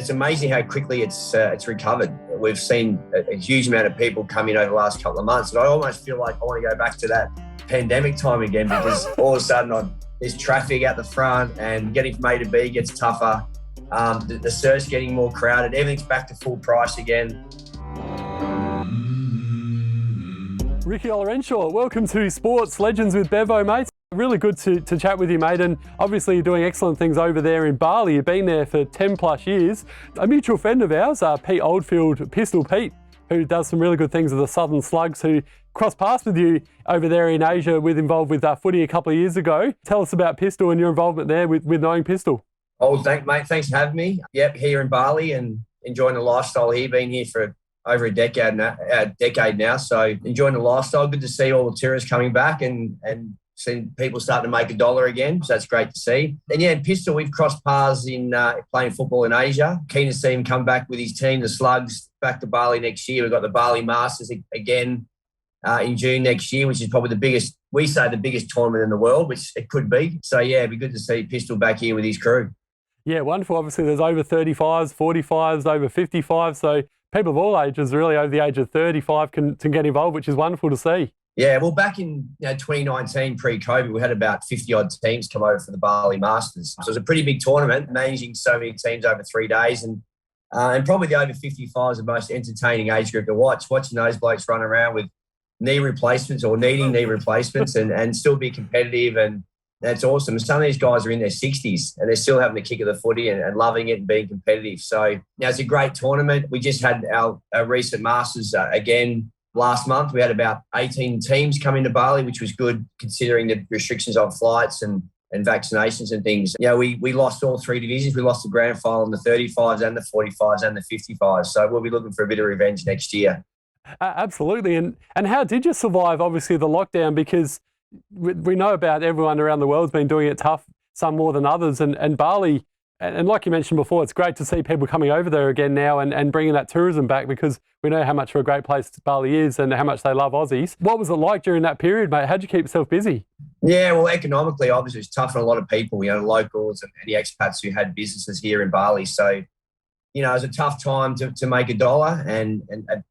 It's amazing how quickly it's recovered. We've seen a huge amount of people come in over the last couple of months, and I almost feel like I want to go back to that pandemic time again, because all of a sudden there's traffic out the front and getting from A to B gets tougher. The surf's getting more crowded. Everything's back to full price again. Rick Olarenshaw, welcome to Sports Legends with Bevo, mate. Really good to chat with you, mate, and obviously you're doing excellent things over there in Bali. You've been there for 10 plus years. A mutual friend of ours, Pete Oldfield, Pistol Pete, who does some really good things with the Southern Slugs, who crossed paths with you over there in Asia, involved with Footy a couple of years ago. Tell us about Pistol and your involvement there with knowing Pistol. Oh, mate. Thanks for having me. Yep, here in Bali and enjoying the lifestyle here. Been here for over a decade now, so enjoying the lifestyle. Good to see all the tourists coming back and seeing people starting to make $1 again, so that's great to see. And yeah, in Pistol, we've crossed paths in playing football in Asia. Keen to see him come back with his team, the Slugs, back to Bali next year. We've got the Bali Masters again in June next year, which is probably the biggest tournament in the world, which it could be. So yeah, it'd be good to see Pistol back here with his crew. Yeah, wonderful. Obviously, there's over 35s, 45s, over 55s, so people of all ages, really over the age of 35 can get involved, which is wonderful to see. Yeah, well, back in 2019, pre-COVID, we had about 50-odd teams come over for the Bali Masters. So it was a pretty big tournament, managing so many teams over 3 days. And probably the over 55 is the most entertaining age group to watch, watching those blokes run around with knee replacements or needing knee replacements and still be competitive. And that's awesome. Some of these guys are in their 60s and they're still having the kick of the footy and loving it and being competitive. So now it's a great tournament. We just had our recent Masters again last month. We had about 18 teams come into Bali, which was good considering the restrictions on flights and vaccinations and things. You know, we lost all 3 divisions. We lost the grand final in the 35s and the 45s and the 55s. So we'll be looking for a bit of revenge next year. Absolutely. And how did you survive, obviously, the lockdown? Because we know about everyone around the world's been doing it tough, some more than others. And Bali, and like you mentioned before, it's great to see people coming over there again now and bringing that tourism back, because we know how much of a great place Bali is and how much they love Aussies. What was it like during that period, mate? How'd you keep yourself busy? Yeah, well, economically, obviously, it's tough for a lot of people, locals and the expats who had businesses here in Bali. So, it was a tough time to make $1 and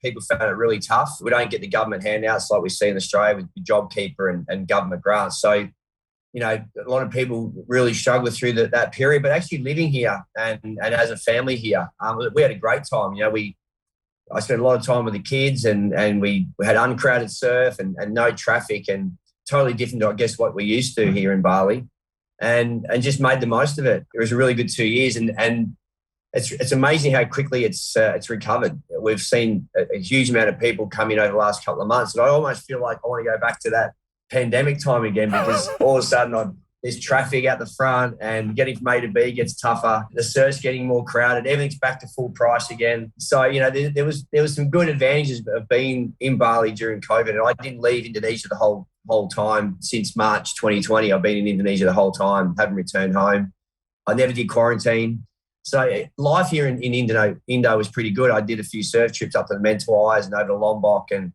people found it really tough. We don't get the government handouts like we see in Australia with JobKeeper and government grants. So, a lot of people really struggled through that period, but actually living here and as a family here, we had a great time. I spent a lot of time with the kids and we had uncrowded surf and no traffic and totally different to, I guess, what we used to here in Bali and just made the most of it. It was a really good 2 years and it's amazing how quickly it's recovered. We've seen a huge amount of people come in over the last couple of months, and I almost feel like I want to go back to that pandemic time again, because all of a sudden there's traffic out the front and getting from A to B gets tougher. The surf's getting more crowded. Everything's back to full price again. So, there was some good advantages of being in Bali during COVID, and I didn't leave Indonesia the whole time since March 2020. I've been in Indonesia the whole time, haven't returned home. I never did quarantine. So life here in Indo was pretty good. I did a few surf trips up to the Mentawais and over to Lombok and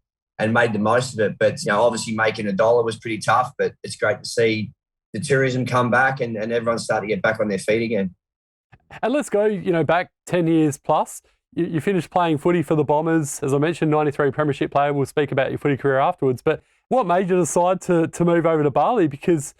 made the most of it. But, obviously making $1 was pretty tough, but it's great to see the tourism come back and everyone start to get back on their feet again. And let's go, back 10 years plus. You finished playing footy for the Bombers. As I mentioned, 93 premiership player. We'll speak about your footy career afterwards. But what made you decide to move over to Bali? Because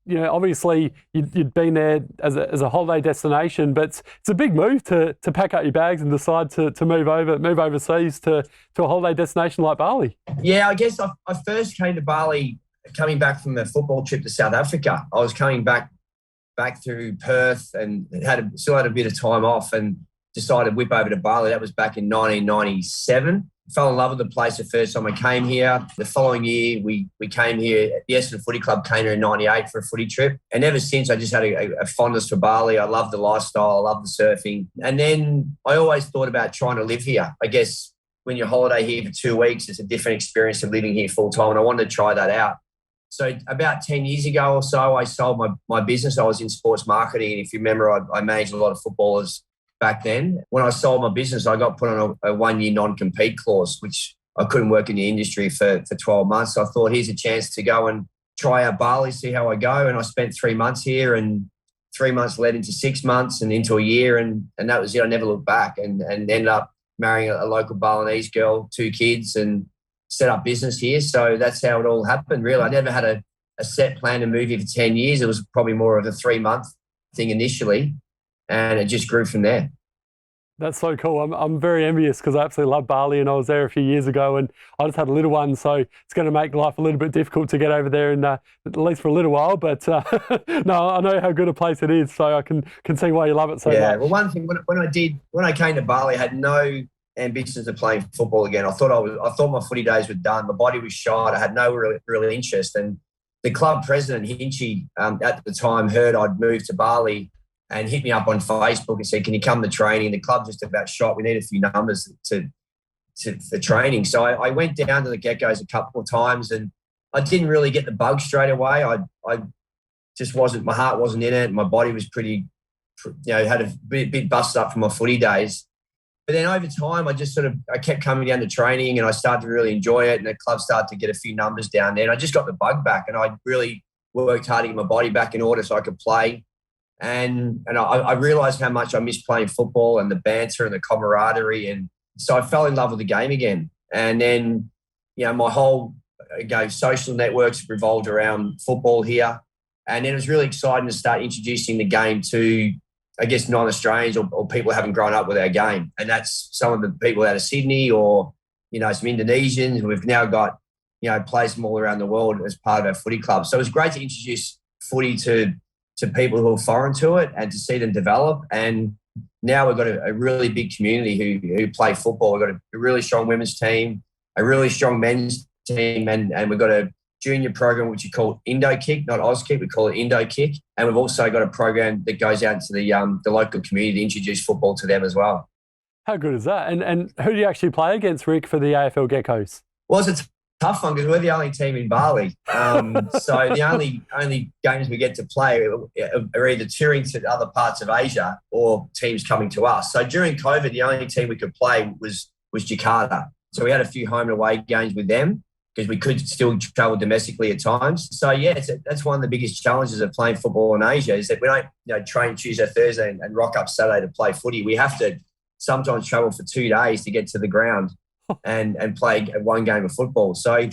obviously you'd been there as a holiday destination, but it's a big move to pack up your bags and decide to move overseas to a holiday destination like Bali. Yeah, I guess I first came to Bali coming back from a football trip to South Africa. I was coming back through Perth and still had a bit of time off and decided to whip over to Bali. That was back in 1997. Fell in love with the place the first time I came here. The following year, we came here. The Essendon Footy Club came here in 98 for a footy trip. And ever since, I just had a fondness for Bali. I love the lifestyle. I love the surfing. And then I always thought about trying to live here. I guess when you holiday here for 2 weeks, it's a different experience of living here full time. And I wanted to try that out. So about 10 years ago or so, I sold my business. I was in sports marketing. And if you remember, I managed a lot of footballers back then. When I sold my business, I got put on a 1-year non-compete clause, which I couldn't work in the industry for 12 months. So I thought, here's a chance to go and try out Bali, see how I go. And I spent 3 months here and 3 months led into 6 months and into a year, and that was it. I never looked back, and ended up marrying a local Balinese girl, 2 kids, and set up business here. So that's how it all happened, really. I never had a set plan to move here for 10 years. It was probably more of a 3-month thing initially, and it just grew from there. That's so cool. I'm very envious because I absolutely love Bali, and I was there a few years ago, and I just had a little one, so it's going to make life a little bit difficult to get over there, and at least for a little while. But no, I know how good a place it is, so I can see why you love it so much. Yeah. Well, one thing when I came to Bali, I had no ambitions of playing football again. I thought my footy days were done. My body was shot. I had no real interest, and the club president Hinchy at the time heard I'd moved to Bali and hit me up on Facebook and said, "Can you come to training?" The club just about shot. We need a few numbers for training. So I went down to the Geckos a couple of times, and I didn't really get the bug straight away. I just wasn't. My heart wasn't in it. My body was pretty, had a bit busted up from my footy days. But then over time, I kept coming down to training, and I started to really enjoy it. And the club started to get a few numbers down there, and I just got the bug back. And I really worked hard to get my body back in order so I could play. And I realised how much I missed playing football and the banter and the camaraderie. And so I fell in love with the game again. And then, my whole social networks revolved around football here. And then it was really exciting to start introducing the game to, I guess, non-Australians or people who haven't grown up with our game. And that's some of the people out of Sydney or, some Indonesians. We've now got, players from all around the world as part of our footy club. So it was great to introduce footy to people who are foreign to it and to see them develop. And now we've got a really big community who play football. We've got a really strong women's team, a really strong men's team, and we've got a junior program which we call Indo Kick, not Oz Kick. We call it Indo Kick. And we've also got a program that goes out to the local community to introduce football to them as well. How good is that? And who do you actually play against, Rick, for the AFL Geckos? Well, it's a tough one because we're the only team in Bali. So the only games we get to play are either touring to other parts of Asia or teams coming to us. So during COVID, the only team we could play was Jakarta. So we had a few home and away games with them because we could still travel domestically at times. So, that's one of the biggest challenges of playing football in Asia is that we don't train Tuesday, Thursday and rock up Saturday to play footy. We have to sometimes travel for 2 days to get to the ground and play one game of football. So,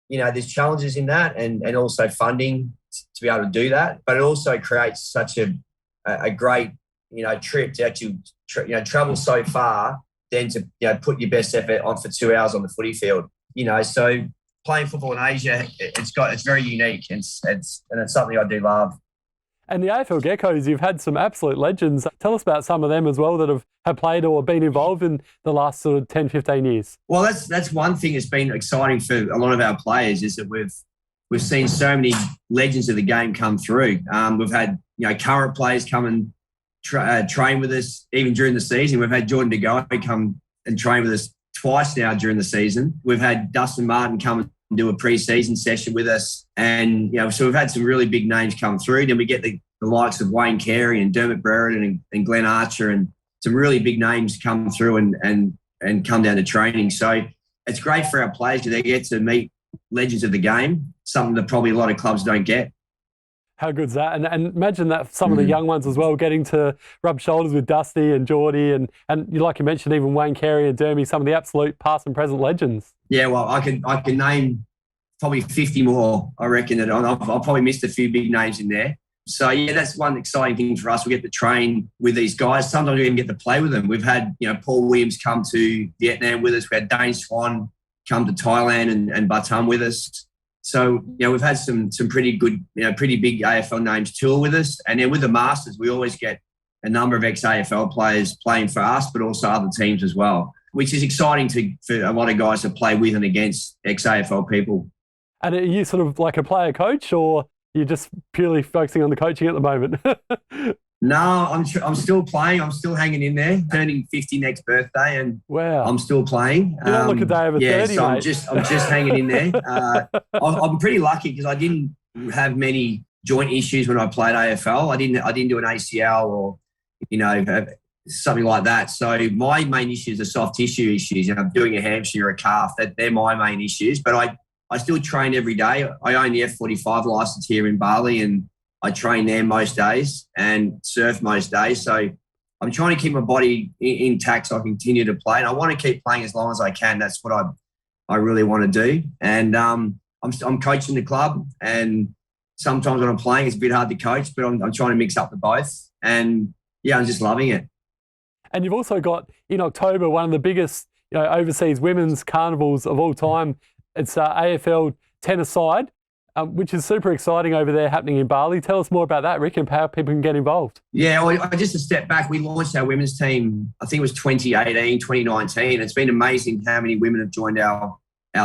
there's challenges in that and also funding to be able to do that. But it also creates such a great, trip to actually, travel so far, then to, put your best effort on for 2 hours on the footy field. So playing football in Asia, it's very unique and it's something I do love. And the AFL Geckos, you've had some absolute legends. Tell us about some of them as well that have played or been involved in the last sort of 10, 15 years. Well, that's one thing that's been exciting for a lot of our players is that we've seen so many legends of the game come through. We've had current players come and train with us even during the season. We've had Jordan De Goey come and train with us twice now during the season. We've had Dustin Martin come and do a pre-season session with us. And, so we've had some really big names come through. Then we get the likes of Wayne Carey and Dermot Brereton and Glenn Archer and some really big names come through and come down to training. So it's great for our players because they get to meet legends of the game, something that probably a lot of clubs don't get. How good's that? And imagine that some of the young ones as well, getting to rub shoulders with Dusty and Geordie and like you mentioned, even Wayne Carey and Dermy, some of the absolute past and present legends. Yeah, well, I can name probably 50 more, I reckon. That I've probably missed a few big names in there. So, that's one exciting thing for us. We get to train with these guys. Sometimes we even get to play with them. We've had, Paul Williams come to Vietnam with us. We had Dane Swan come to Thailand and Batam with us. So, we've had some pretty good, pretty big AFL names tour with us. And then with the Masters, we always get a number of ex-AFL players playing for us, but also other teams as well, which is exciting for a lot of guys to play with and against ex-AFL people. And are you sort of like a player coach or you're just purely focusing on the coaching at the moment? No, I'm still playing. I'm still hanging in there. Turning 50 next birthday, and wow, I'm still playing. You don't look a day over 30, so mate. I'm just hanging in there. I'm pretty lucky because I didn't have many joint issues when I played AFL. I didn't do an ACL or something like that. So my main issues are soft tissue issues. Doing a hamstring or a calf. They're my main issues. But I still train every day. I own the F45 license here in Bali, and I train there most days and surf most days. So I'm trying to keep my body intact so I continue to play. And I want to keep playing as long as I can. That's what I really want to do. And I'm coaching the club, and sometimes when I'm playing, it's a bit hard to coach, but I'm trying to mix up the both. And yeah, I'm just loving it. And you've also got in October one of the biggest overseas women's carnivals of all time. It's Afl Tennis side, which is super exciting over there happening in Bali. Tell us more about that, Rick, and how people can get involved. Yeah, well, just a step back, we launched our women's team, I think it was 2018, 2019. It's been amazing how many women have joined our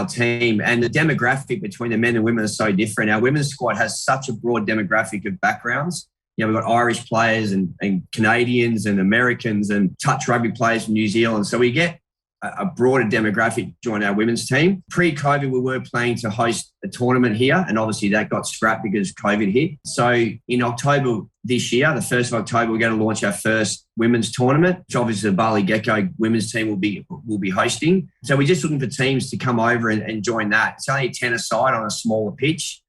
team, and the demographic between the men and women are so different. Our women's squad has such a broad demographic of backgrounds. We've got Irish players and Canadians and Americans and touch rugby players from New Zealand. So we get a broader demographic join our women's team. Pre-COVID, we were planning to host a tournament here, and obviously that got scrapped because COVID hit. So in October this year, the 1st of October, we're going to launch our first women's tournament, which obviously the Bali Gecko women's team will be hosting. So we're just looking for teams to come over and join that. It's only a tennis side on a smaller pitch,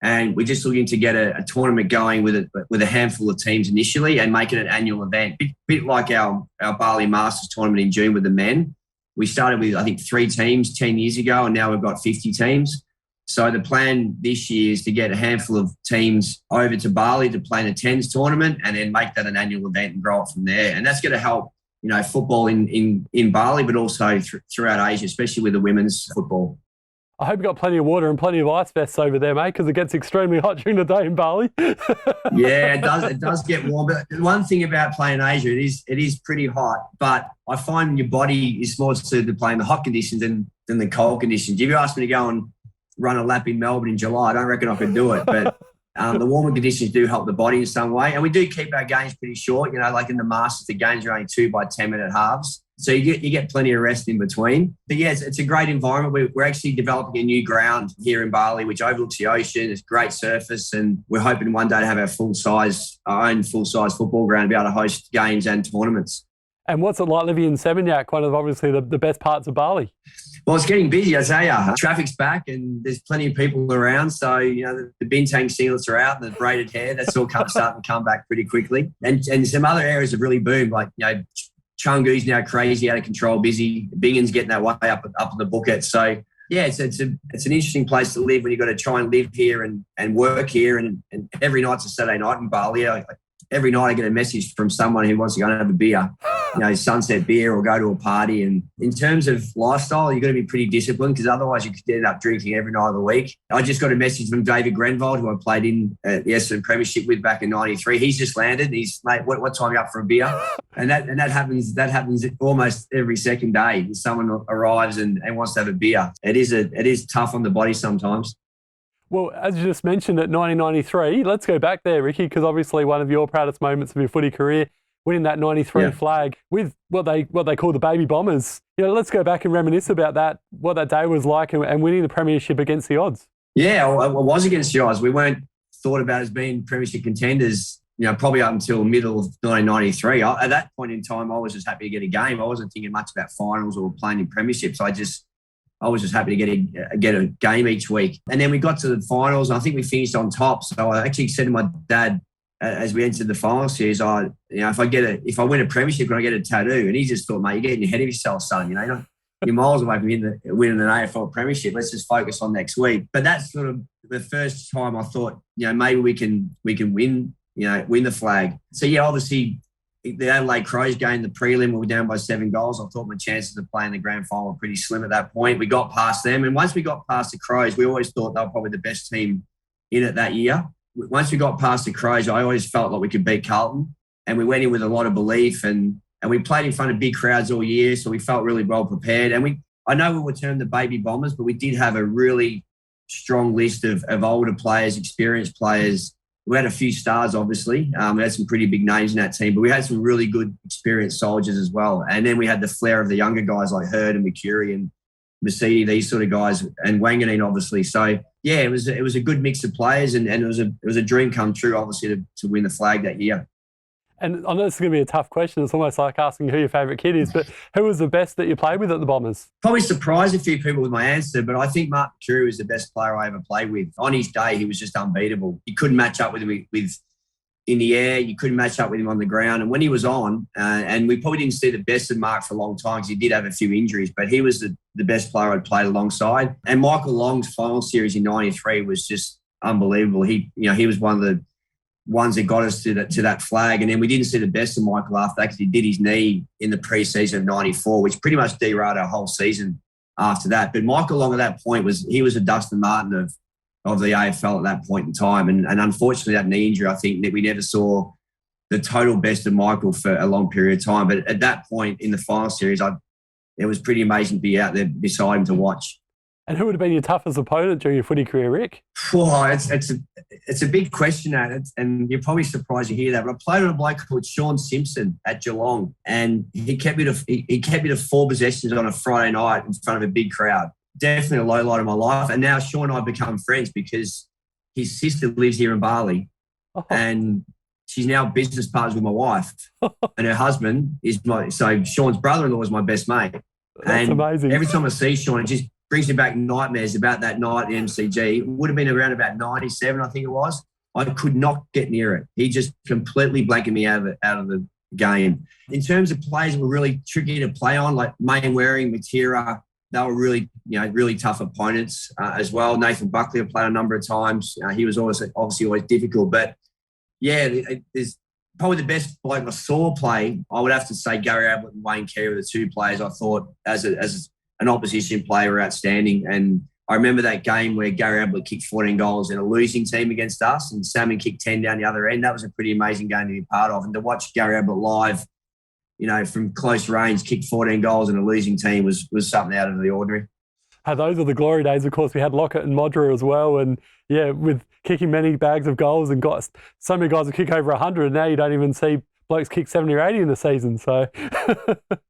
and we're just looking to get a tournament going with a handful of teams initially and make it an annual event, bit like our Bali Masters tournament in June with the men. We started with, I think, 3 teams 10 years ago, and now we've got 50 teams. So the plan this year is to get a handful of teams over to Bali to play in a tens tournament and then make that an annual event and grow it from there. And that's going to help, football in Bali, but also throughout Asia, especially with the women's football. I hope you got plenty of water and plenty of ice vests over there, mate, because it gets extremely hot during the day in Bali. Yeah, it does. It does get warm. But one thing about playing in Asia, it is pretty hot. But I find your body is more suited to play in the hot conditions than the cold conditions. If you asked me to go and run a lap in Melbourne in July, I don't reckon I could do it. But the warmer conditions do help the body in some way. And we do keep our games pretty short. Like in the Masters, the games are only 2 by 10-minute halves. So you get plenty of rest in between. But yeah, it's a great environment. We're actually developing a new ground here in Bali, which overlooks the ocean. It's great surface, and we're hoping one day to have our own full-size football ground to be able to host games and tournaments. And what's it like living in Seminyak, one of obviously the best parts of Bali? Well, it's getting busy, I tell you. Traffic's back and there's plenty of people around. So, the bintang singlets are out and the braided hair, that's all starting to come back pretty quickly. And some other areas have really boomed, like, Chungu's now crazy, out of control, busy. Bingon's getting that way up in the bucket. So, yeah, it's an interesting place to live when you've got to try and live here and work here. And every night's a Saturday night in Bali. Every night I get a message from someone who wants to go and have a beer, sunset beer, or go to a party. And in terms of lifestyle, you've got to be pretty disciplined, because otherwise you could end up drinking every night of the week. I just got a message from David Grenvold, who I played in the Essendon Premiership with back in '93. He's just landed. He's, mate, what time are you up for a beer? And that happens almost every second day. Someone arrives and wants to have a beer. It is tough on the body sometimes. Well, as you just mentioned, at 1993, let's go back there, Ricky, because obviously one of your proudest moments of your footy career, winning that 93 flag with what they call the Baby Bombers. Let's go back and reminisce about that, what that day was like, and winning the premiership against the odds. Yeah, it was against the odds. We weren't thought about as being premiership contenders, probably up until middle of 1993. At that point in time, I was just happy to get a game. I wasn't thinking much about finals or playing in premierships. I was just happy to get a game each week. And then we got to the finals, and I think we finished on top. So I actually said to my dad as we entered the final series, if I win a premiership, can I get a tattoo? And he just thought, mate, you're getting ahead of yourself, son. You're miles away from winning an AFL premiership. Let's just focus on next week. But that's sort of the first time I thought, maybe we can win, win the flag. So yeah, obviously, the Adelaide Crows game, the prelim, we were down by 7 goals. I thought my chances of playing the grand final were pretty slim at that point. We got past them. And once we got past the Crows, we always thought they were probably the best team in it that year. Once we got past the Crows, I always felt like we could beat Carlton. And we went in with a lot of belief. And we played in front of big crowds all year, so we felt really well prepared. And I know we were termed the Baby Bombers, but we did have a really strong list of older players, experienced players. We had a few stars, obviously. We had some pretty big names in that team, but we had some really good, experienced soldiers as well. And then we had the flair of the younger guys like Hurd and McCurry and Mercedes, these sort of guys, and Wanganeen, obviously. So, yeah, it was a good mix of players, and it was a dream come true, obviously, to win the flag that year. And I know this is going to be a tough question. It's almost like asking who your favourite kid is, but who was the best that you played with at the Bombers? Probably surprised a few people with my answer, but I think Mark Drew is the best player I ever played with. On his day, he was just unbeatable. You couldn't match up with him with in the air. You couldn't match up with him on the ground. And when he was on, and we probably didn't see the best of Mark for a long time because he did have a few injuries, but he was the best player I'd played alongside. And Michael Long's final series in '93 was just unbelievable. He was one of the ones that got us to that flag. And then we didn't see the best of Michael after that because he did his knee in the pre-season of '94, which pretty much derailed our whole season after that. But Michael Long at that point he was a Dustin Martin of the AFL at that point in time. And unfortunately, that knee injury, I think that we never saw the total best of Michael for a long period of time. But at that point in the final series, it was pretty amazing to be out there beside him to watch. And who would have been your toughest opponent during your footy career, Rick? Oh, it's a big question, and you're probably surprised to hear that. But I played with a bloke called Sean Simpson at Geelong, and he kept me to 4 possessions on a Friday night in front of a big crowd. Definitely a low light of my life. And now Sean and I have become friends because his sister lives here in Bali, and she's now business partners with my wife, and her husband is so Sean's brother-in-law is my best mate. That's amazing. Every time I see Sean, it just brings me back nightmares about that night at MCG. It would have been around about 97, I think it was. I could not get near it. He just completely blanketed me out of the game. In terms of players that were really tricky to play on, like Main Waring, Matera, they were really tough opponents as well. Nathan Buckley, I played a number of times. He was obviously always difficult. But, yeah, there's probably the best bloke I saw play, I would have to say Gary Ablett and Wayne Carey were the 2 players I thought as an opposition player were outstanding. And I remember that game where Gary Ablett kicked 14 goals in a losing team against us and Salmon kicked 10 down the other end. That was a pretty amazing game to be part of. And to watch Gary Ablett live, from close range, kick 14 goals in a losing team was something out of the ordinary. Those were the glory days. Of course, we had Lockett and Modra as well. And, yeah, with kicking many bags of goals and got so many guys who kick over 100. And now you don't even see blokes kick 70 or 80 in the season. So,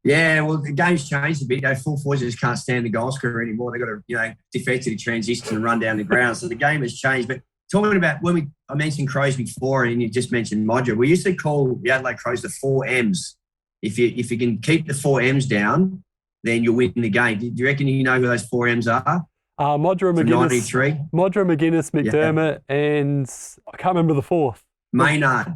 yeah, well, the game's changed a bit. Full forwards just can't stand the goal scorer anymore. They've got to, defensively transition and run down the ground. So the game has changed. But talking about I mentioned Crows before, and you just mentioned Modra. We used to call the Adelaide Crows the 4 M's. If you can keep the 4 M's down, then you'll win the game. Do you reckon you know who those 4 M's are? Modra McGuinness, McDermott, and I can't remember the 4th. Maynard.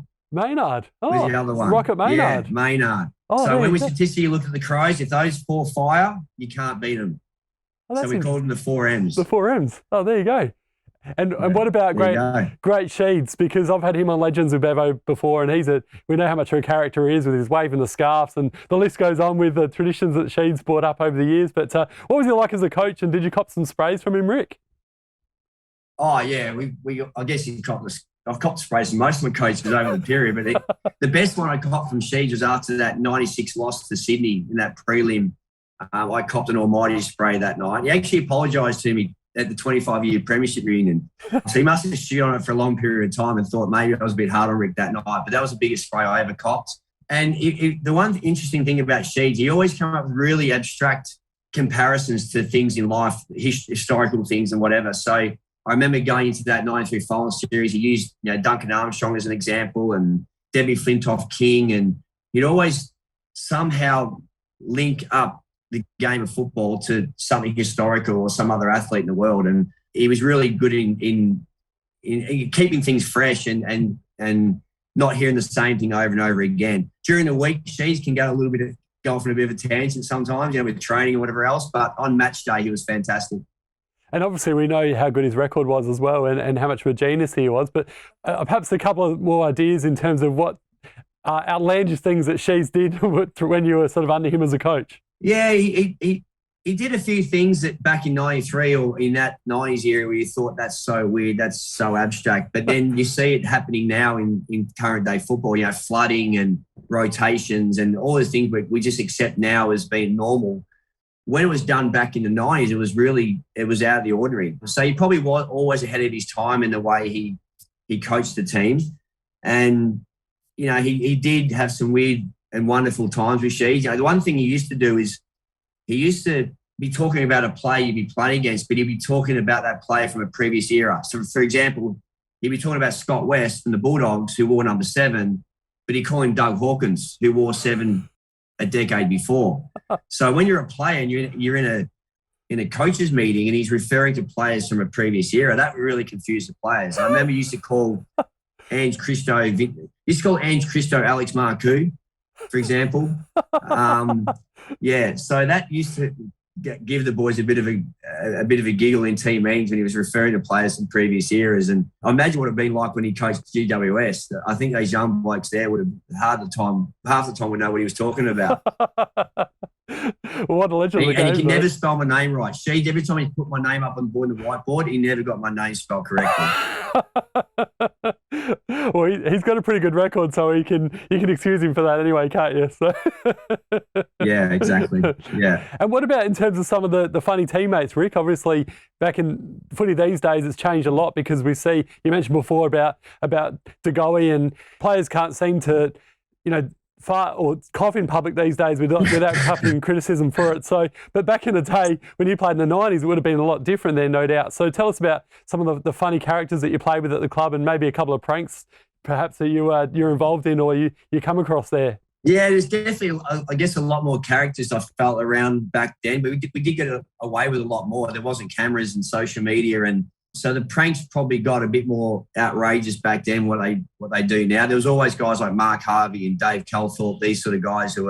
Oh, was the other one. Rocket Maynard. Yeah, Maynard. Oh, so when we statistically look at the Crows, if those 4 fire, you can't beat them. So we called them the 4 M's. The 4 M's. Oh, there you go. And what about great Sheeds? Because I've had him on Legends with Bevo before, and we know how much of a character he is with his waving the scarves, and the list goes on with the traditions that Sheeds brought up over the years. But what was he like as a coach, and did you cop some sprays from him, Rick? Oh yeah, I guess I've copped sprays from most of my coaches over the period, but the best one I copped from Sheeds was after that '96 loss to Sydney in that prelim. I copped an almighty spray that night. He actually apologised to me at the 25-year premiership reunion. So he must have stewed on it for a long period of time and thought maybe I was a bit hard on Rick that night, but that was the biggest spray I ever copped. And the one interesting thing about Sheeds, he always came up with really abstract comparisons to things in life, historical things and whatever. So I remember going into that 93 final series, he used Duncan Armstrong as an example and Debbie Flintoff King, and he'd always somehow link up the game of football to something historical or some other athlete in the world. And he was really good in keeping things fresh and not hearing the same thing over and over again. During the week, Sheeds can go off on a bit of a tangent sometimes, with training and whatever else, but on match day, he was fantastic. And obviously we know how good his record was as well and how much of a genius he was, but perhaps a couple of more ideas in terms of what outlandish things that Sheeds did when you were sort of under him as a coach. Yeah, he did a few things that back in '93 or in that '90s era where you thought that's so weird, that's so abstract. But then you see it happening now in current day football, flooding and rotations and all those things we just accept now as being normal. When it was done back in the '90s, it was out of the ordinary. So he probably was always ahead of his time in the way he coached the team. And, he did have some weird and wonderful times with Sheeds. The one thing he used to do is he used to be talking about a player you'd be playing against, but he'd be talking about that player from a previous era. So, for example, he'd be talking about Scott West from the Bulldogs, who wore number 7, but he called him Doug Hawkins, who wore 7 a decade before. So when you're a player and you're in a coach's meeting and he's referring to players from a previous era, that really confused the players. I remember used to call Ange Christo Alex Marcoux, for example. So that used to give the boys a bit of a giggle in team meetings when he was referring to players from previous eras. And I imagine what it'd been like when he coached GWS. I think those young blokes there would have half the time would know what he was talking about. What a legend! And he can never spell my name right. Sheedy, every time he put my name up on the whiteboard, he never got my name spelled correctly. Well, he's got a pretty good record, so you can excuse him for that anyway, can't you? So. Yeah, exactly. Yeah. And what about in terms of some of the funny teammates, Rick? Obviously, back in footy these days, it's changed a lot because we see, you mentioned before about De Goey, and players can't seem to, fart or cough in public these days without accompanying criticism for it. So, but back in the day when you played in the 90s, it would have been a lot different there, no doubt. So tell us about some of the funny characters that you played with at the club, and maybe a couple of pranks perhaps that you're involved in or you come across there. Yeah, there's definitely, I guess, a lot more characters I felt around back then, but we did get away with a lot more. There wasn't cameras and social media, and so the pranks probably got a bit more outrageous back then what they do now. There was always guys like Mark Harvey and Dave Calthorpe, these sort of guys who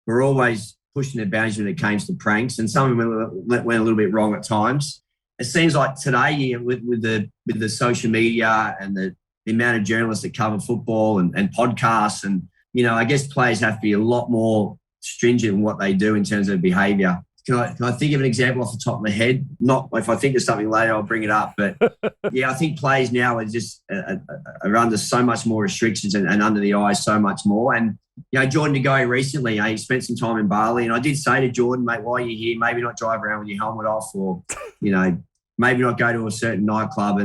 were always pushing their boundaries when it came to pranks, and some of them went a little bit wrong at times. It seems like today, with the social media and the amount of journalists that cover football and podcasts, and I guess players have to be a lot more stringent in what they do in terms of behaviour. Can I think of an example off the top of my head? Not if I think of something later, I'll bring it up. But yeah, I think players now are just are under so much more restrictions and under the eyes so much more. And Jordan De Goey recently, he spent some time in Bali, and I did say to Jordan, mate, while you're here, maybe not drive around with your helmet off, or maybe not go to a certain nightclub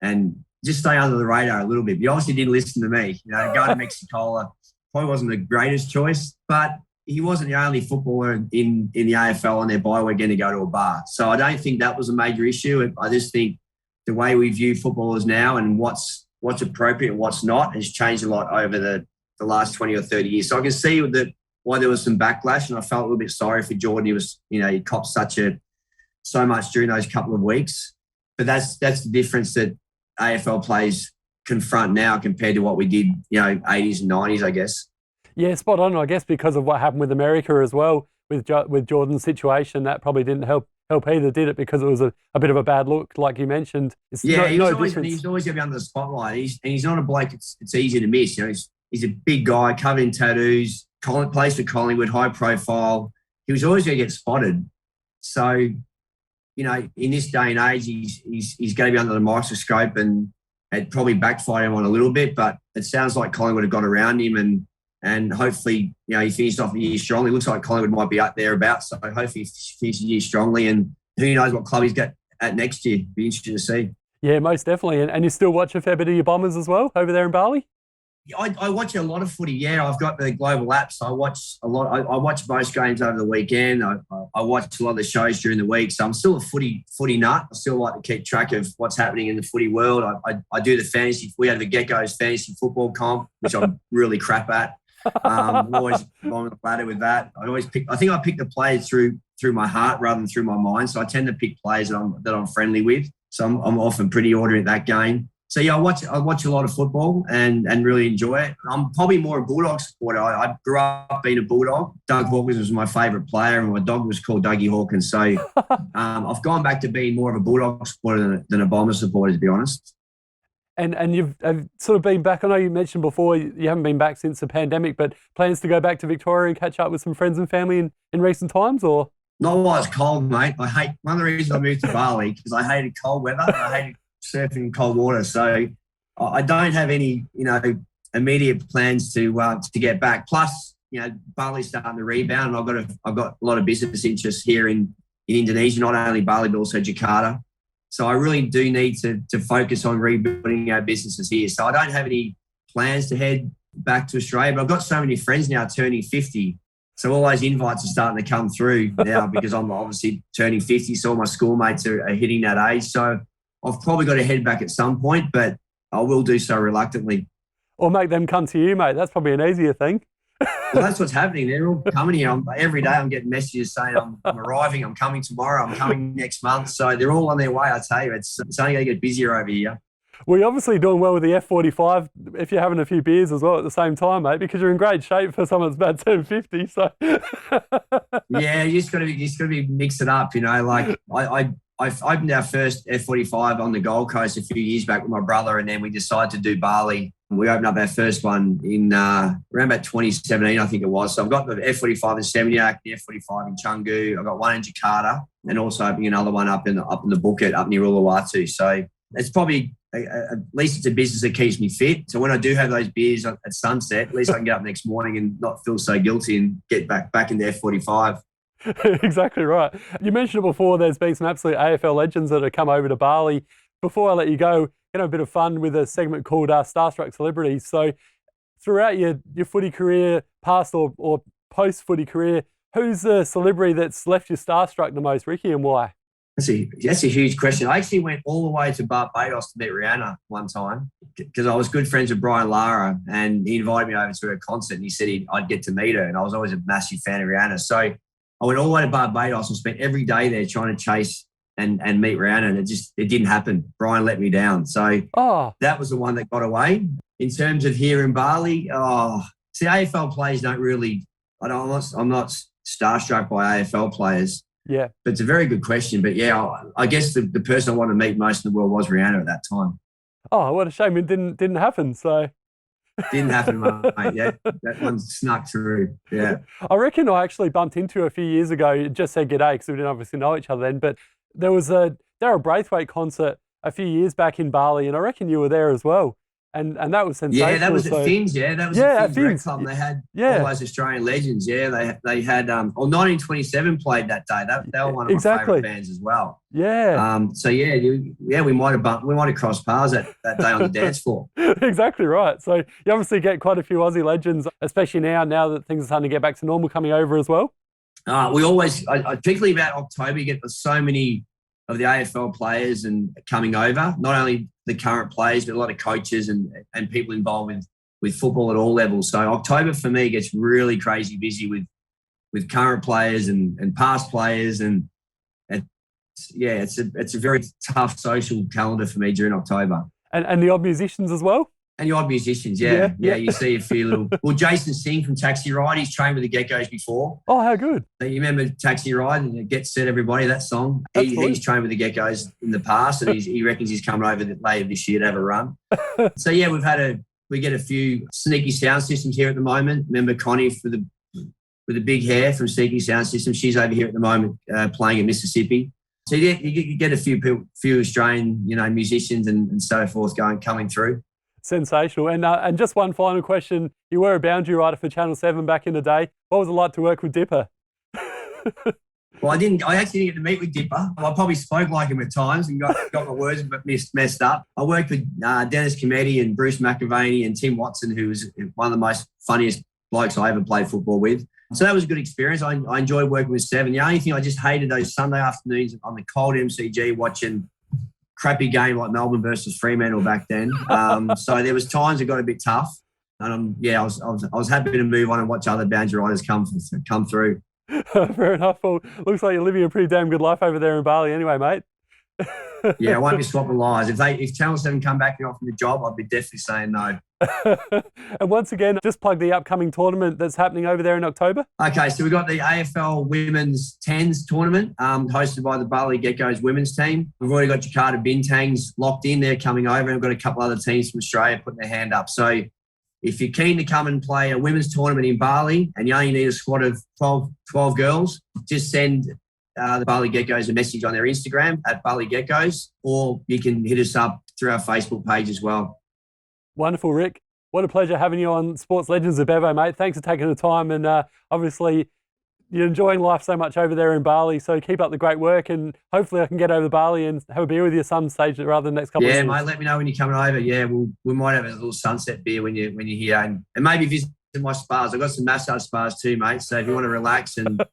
and just stay under the radar a little bit. But he obviously didn't listen to me. Going to Mexicola probably wasn't the greatest choice, but he wasn't the only footballer in the AFL on their bye weekend to go to a bar. So I don't think that was a major issue. I just think the way we view footballers now and what's appropriate and what's not has changed a lot over the last 20 or 30 years. So I can see why there was some backlash, and I felt a little bit sorry for Jordan. He copped so much during those couple of weeks. But that's the difference that AFL players confront now compared to what we did, 80s and 90s, I guess. Yeah, spot on. I guess because of what happened with America as well, with Jordan's situation, that probably didn't help either, did it? Because it was a bit of a bad look, like you mentioned. He's always going to be under the spotlight. He's not a bloke it's easy to miss. He's a big guy, covered in tattoos, plays for Collingwood, high profile. He was always going to get spotted. So, in this day and age, he's going to be under the microscope, and it probably backfired him on a little bit. But it sounds like Collingwood have got around him, and hopefully, he finished off the year strongly. It looks like Collingwood might be up there about, so hopefully he finishes the year strongly, and who knows what club he's got at next year. Be interesting to see. Yeah, most definitely. And you still watch a fair bit of your Bombers as well over there in Bali? I watch a lot of footy, yeah. I've got the global app, so I watch a lot. I watch most games over the weekend. I watch a lot of the shows during the week, so I'm still a footy nut. I still like to keep track of what's happening in the footy world. I do the fantasy. We have the Geckos fantasy football comp, which I'm really crap at. I'm always on the ladder with that. I think I pick the players through my heart rather than through my mind. So I tend to pick players that I'm friendly with. So I'm often pretty ordinary at that game. So yeah, I watch a lot of football and really enjoy it. I'm probably more a Bulldog supporter. I grew up being a Bulldog. Doug Hawkins was my favourite player, and my dog was called Dougie Hawkins. So I've gone back to being more of a Bulldog supporter than a Bomber supporter, to be honest. And you've sort of been back. I know you mentioned before you haven't been back since the pandemic, but plans to go back to Victoria and catch up with some friends and family in recent times, or? Not while it's cold, mate. One of the reasons I moved to Bali because I hated cold weather. I hated surfing in cold water. So I don't have any, immediate plans to get back. Plus, Bali's starting to rebound, and I've got a lot of business interests here in Indonesia, not only Bali but also Jakarta. So I really do need to focus on rebuilding our businesses here. So I don't have any plans to head back to Australia, but I've got so many friends now turning 50. So all those invites are starting to come through now because I'm obviously turning 50. So all my schoolmates are hitting that age. So I've probably got to head back at some point, but I will do so reluctantly. Or make them come to you, mate. That's probably an easier thing. Well, that's what's happening. They're all coming here. Every day I'm getting messages saying I'm arriving, I'm coming tomorrow, I'm coming next month. So they're all on their way, I tell you. It's only going to get busier over here. Well, you're obviously doing well with the F45 if you're having a few beers as well at the same time, mate, because you're in great shape for someone that's about 1050. So yeah, you just got to be mix it up, you know. Like I opened our first F45 on the Gold Coast a few years back with my brother, and then we decided to do Bali. We opened up our first one in around about 2017, I think it was. So I've got the F45 in Seminyak, the F45 in Canggu. I've got one in Jakarta, and also opening another one up in the Bukit up near Uluwatu. So it's probably at least it's a business that keeps me fit. So when I do have those beers at sunset, at least I can get up next morning and not feel so guilty and get back into F45. Exactly right. You mentioned it before, there's been some absolute AFL legends that have come over to Bali. Before I let you go, have a bit of fun with a segment called Starstruck Celebrities. So throughout your footy career, past or post-footy career, who's the celebrity that's left you starstruck the most, Ricky, and why? That's a huge question. I actually went all the way to Barbados to meet Rihanna one time because I was good friends with Brian Lara, and he invited me over to a concert and he said I'd get to meet her, and I was always a massive fan of Rihanna. So I went all the way to Barbados and spent every day there trying to chase and meet Rihanna, and it didn't happen. Brian let me down. So that was the one that got away. In terms of here in Bali, see, AFL players don't really, I'm not starstruck by AFL players. Yeah. But it's a very good question. But yeah, I guess the person I wanted to meet most in the world was Rihanna at that time. Oh, what a shame it didn't happen. So didn't happen, mate. Yeah, that one snuck through. Yeah. I reckon I actually bumped into her a few years ago. It just said g'day because we didn't obviously know each other then. But there was a Daryl Braithwaite concert a few years back in Bali, and I reckon you were there as well. And that was sensational. Yeah, that was at Finns. Yeah, that was at Finns Rec Club. They had all those Australian legends. Yeah, they had 1927 played that day. They were one of my favourite bands as well. Yeah. So we might have crossed paths that day on the dance floor. Exactly right. So you obviously get quite a few Aussie legends, especially now that things are starting to get back to normal, coming over as well. We always, particularly about October, you get so many of the AFL players and coming over, not only the current players, but a lot of coaches and people involved with football at all levels. So October for me gets really crazy busy with current players and past players. And it's a very tough social calendar for me during October. And the odd musicians as well? And the odd musicians, yeah. You see a few little... Well, Jason Singh from Taxi Ride, he's trained with the Geckos before. Oh, how good. So you remember Taxi Ride and Get Set Everybody, that song? He's trained with the Geckos in the past, and he reckons he's coming over later this year to have a run. So, yeah, we get a few sneaky sound systems here at the moment. Remember Connie with the big hair from Sneaky Sound System? She's over here at the moment playing in Mississippi. So you get a few Australian, musicians and so forth coming through. Sensational. And just one final question. You were a boundary writer for Channel 7 back in the day. What was it like to work with Dipper? Well, I actually didn't get to meet with Dipper. I probably spoke like him at times and got my words messed up. I worked with Dennis Cometti and Bruce McAvaney and Tim Watson, who was one of the most funniest blokes I ever played football with. So that was a good experience. I enjoyed working with Seven. The only thing I just hated those Sunday afternoons on the cold MCG watching crappy game like Melbourne versus Fremantle back then. So there was times it got a bit tough. And I was happy to move on and watch other boundary riders come through. Fair enough. Well, looks like you're living a pretty damn good life over there in Bali anyway, mate. Yeah, I won't be swapping lies. If Channel 7 come back and offer me a job, I'd be definitely saying no. And once again, just plug the upcoming tournament that's happening over there in October. Okay, so we've got the AFL Women's Tens tournament hosted by the Bali Geckos women's team. We've already got Jakarta Bintangs locked in. They're coming over, and we've got a couple other teams from Australia putting their hand up. So if you're keen to come and play a women's tournament in Bali and you only need a squad of 12 girls, just send the Bali Geckos a message on their Instagram at Bali Geckos, or you can hit us up through our Facebook page as well. Wonderful, Rick. What a pleasure having you on Sports Legends of Bevo, mate. Thanks for taking the time, and obviously you're enjoying life so much over there in Bali, so keep up the great work, and hopefully I can get over to Bali and have a beer with you at some stage rather than the next couple of years. Yeah, mate, let me know when you're coming over. Yeah, we might have a little sunset beer when you're here, and maybe visit my spas. I've got some massage spas too, mate, so if you want to relax and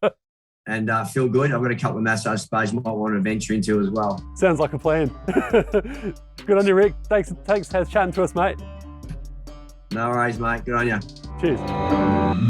feel good, I've got a couple of massage spas you might want to venture into as well. Sounds like a plan. Good on you, Rick. Thanks for chatting to us, mate. No worries, mate. Good on you. Cheers.